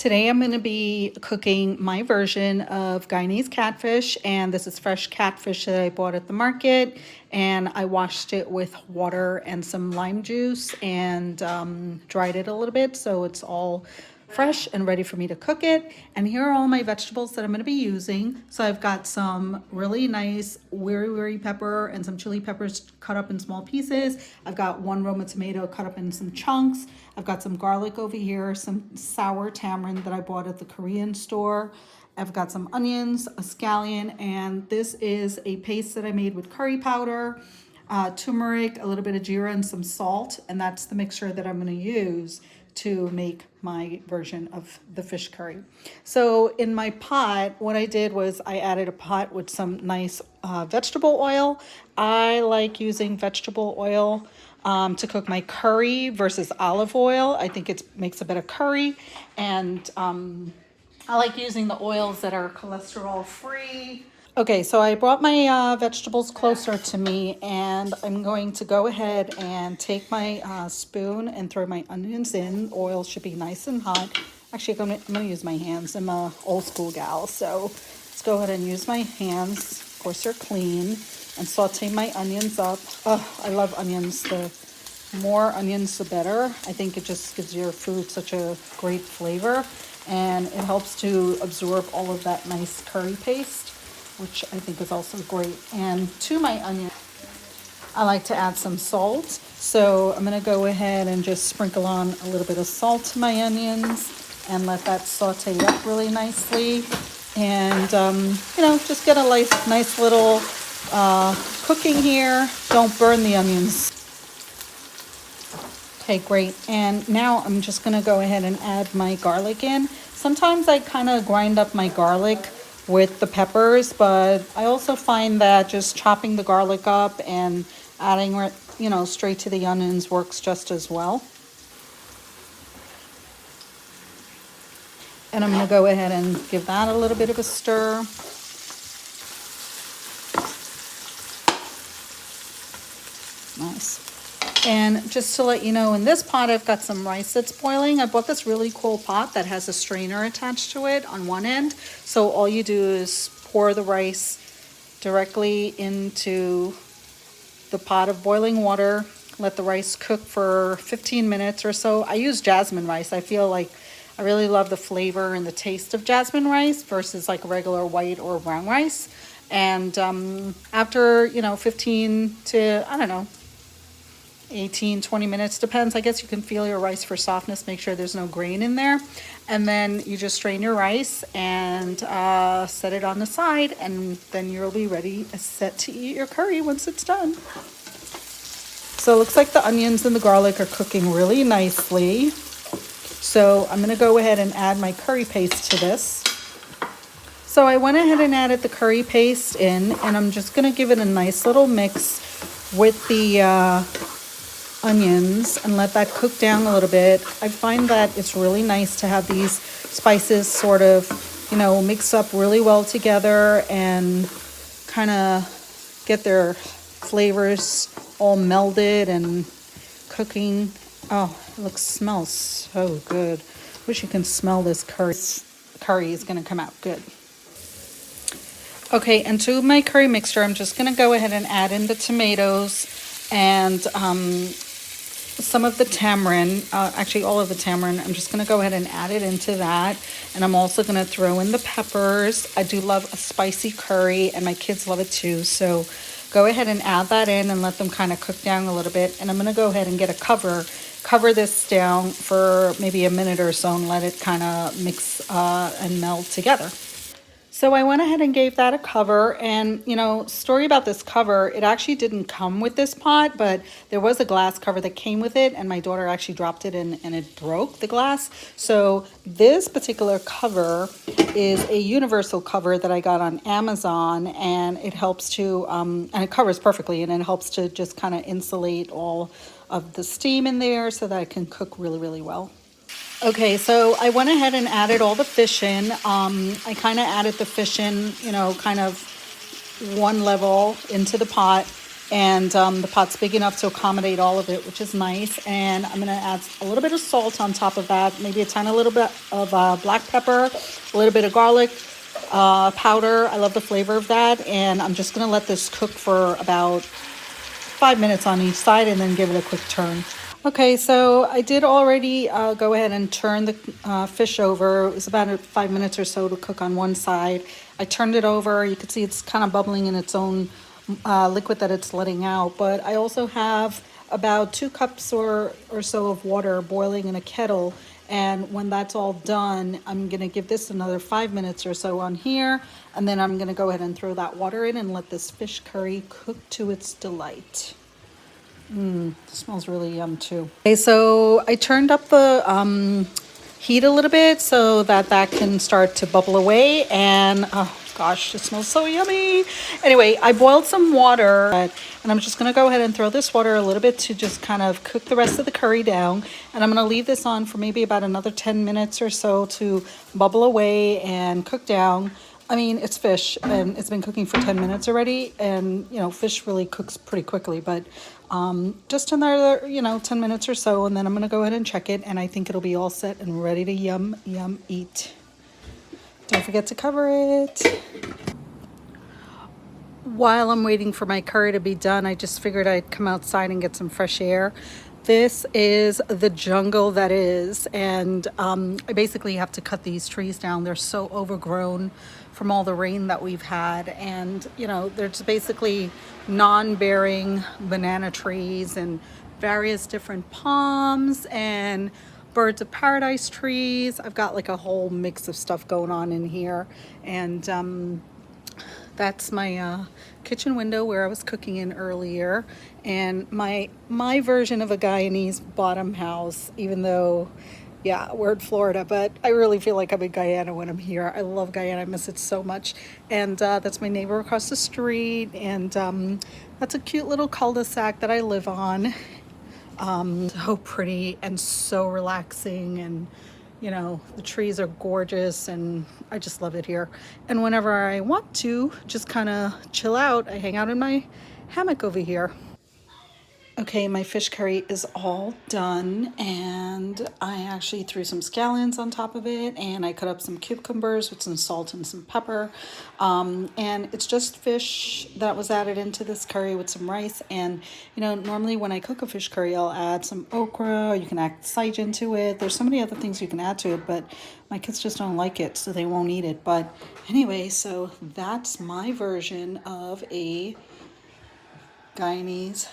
Today I'm going to be cooking my version of Guyanese catfish, and this is fresh catfish that I bought at the market, and I washed it with water and some lime juice and dried it a little bit so it's all fresh and ready for me to cook it. And here are all my vegetables that I'm going to be using. So I've got some really nice wiri pepper and some chili peppers cut up in small pieces. I've got one Roma tomato cut up in some chunks. I've got some garlic over here, some sour tamarind that I bought at the Korean store. I've got some onions, a scallion, and this is a paste that I made with curry powder, turmeric, a little bit of jeera, and some salt. And that's the mixture that I'm going to use to make my version of the fish curry. So in my pot, what I did was I added a pot with some nice vegetable oil. I like using vegetable oil to cook my curry versus olive oil. I think it makes a better curry. And I like using the oils that are cholesterol free. Okay, so I brought my vegetables closer to me, and I'm going to go ahead and take my spoon and throw my onions in. Oil should be nice and hot. Actually, I'm going to use my hands. I'm an old school gal, so let's go ahead and use my hands. Of course, they're clean. And saute my onions up. Oh, I love onions. The more onions, the better. I think it just gives your food such a great flavor, and it helps to absorb all of that nice curry paste, which I think is also great. And to my onion, I like to add some salt. So I'm gonna go ahead and just sprinkle on a little bit of salt to my onions and let that saute up really nicely. And, just get a nice little cooking here. Don't burn the onions. Okay, great. And now I'm just gonna go ahead and add my garlic in. Sometimes I kind of grind up my garlic with the peppers, but I also find that just chopping the garlic up and adding it, straight to the onions works just as well. And I'm going to go ahead and give that a little bit of a stir. Nice. And just to let you know, in this pot, I've got some rice that's boiling. I bought this really cool pot that has a strainer attached to it on one end. So all you do is pour the rice directly into the pot of boiling water. Let the rice cook for 15 minutes or so. I use jasmine rice. I feel like I really love the flavor and the taste of jasmine rice versus like regular white or brown rice. And after, 15 to, 18, 20 minutes, depends. I guess you can feel your rice for softness, make sure there's no grain in there. And then you just strain your rice and set it on the side, and then you'll be ready, set to eat your curry once it's done. So it looks like the onions and the garlic are cooking really nicely. So I'm gonna go ahead and add my curry paste to this. So I went ahead and added the curry paste in, and I'm just gonna give it a nice little mix with the onions and let that cook down a little bit. I find that it's really nice to have these spices sort of, mix up really well together and kind of get their flavors all melded and cooking. Oh, smells so good. Wish you can smell this curry. Curry is going to come out good. Okay, and to my curry mixture, I'm just going to go ahead and add in the tomatoes and some of the tamarind, actually all of the tamarind. I'm just going to go ahead and add it into that. And I'm also going to throw in the peppers. I do love a spicy curry, and my kids love it too. So go ahead and add that in and let them kind of cook down a little bit. And I'm going to go ahead and get a cover this down for maybe a minute or so and let it kind of mix and meld together. So I went ahead and gave that a cover, and story about this cover, it actually didn't come with this pot, but there was a glass cover that came with it, and my daughter actually dropped it in and it broke the glass. So this particular cover is a universal cover that I got on Amazon, and it helps to, and it covers perfectly, and it helps to just kind of insulate all of the steam in there so that it can cook really, really well. Okay, so I went ahead and added all the fish in. I kind of added the fish in, kind of one level into the pot. and the pot's big enough to accommodate all of it, which is nice. And I'm gonna add a little bit of salt on top of that, maybe a tiny little bit of black pepper, a little bit of garlic powder. I love the flavor of that. And I'm just gonna let this cook for about 5 minutes on each side and then give it a quick turn. Okay, so I did already go ahead and turn the fish over. It was about 5 minutes or so to cook on one side. I turned it over. You can see it's kind of bubbling in its own liquid that it's letting out. But I also have about 2 cups or so of water boiling in a kettle. And when that's all done, I'm going to give this another 5 minutes or so on here. And then I'm going to go ahead and throw that water in and let this fish curry cook to its delight. It smells really yum too. Okay, so I turned up the heat a little bit so that that can start to bubble away. And oh gosh, it smells so yummy. Anyway, I boiled some water and I'm just gonna go ahead and throw this water a little bit to just kind of cook the rest of the curry down. And I'm gonna leave this on for maybe about another 10 minutes or so to bubble away and cook down. I mean, it's fish and it's been cooking for 10 minutes already. And, you know, fish really cooks pretty quickly, but just another, 10 minutes or so. And then I'm going to go ahead and check it. And I think it'll be all set and ready to yum, eat. Don't forget to cover it. While I'm waiting for my curry to be done, I just figured I'd come outside and get some fresh air. This is the jungle that is, and I basically have to cut these trees down. They're so overgrown from all the rain that we've had, and there's basically non-bearing banana trees and various different palms and birds of paradise trees. I've got like a whole mix of stuff going on in here, and that's my kitchen window where I was cooking in earlier, and my version of a Guyanese bottom house, even though, yeah, we're in Florida, but I really feel like I'm in Guyana when I'm here. I love Guyana. I miss it so much. And that's my neighbor across the street, and that's a cute little cul-de-sac that I live on. So pretty and so relaxing, and the trees are gorgeous and I just love it here. And whenever I want to just kind of chill out, I hang out in my hammock over here. Okay, my fish curry is all done, and I actually threw some scallions on top of it, and I cut up some cucumbers with some salt and some pepper. And it's just fish that was added into this curry with some rice. And normally when I cook a fish curry, I'll add some okra, or you can add sage into it. There's so many other things you can add to it, but my kids just don't like it, so they won't eat it. But anyway, so that's my version of a Guyanese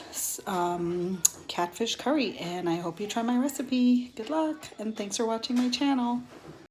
catfish curry, and I hope you try my recipe. Good luck, and thanks for watching my channel.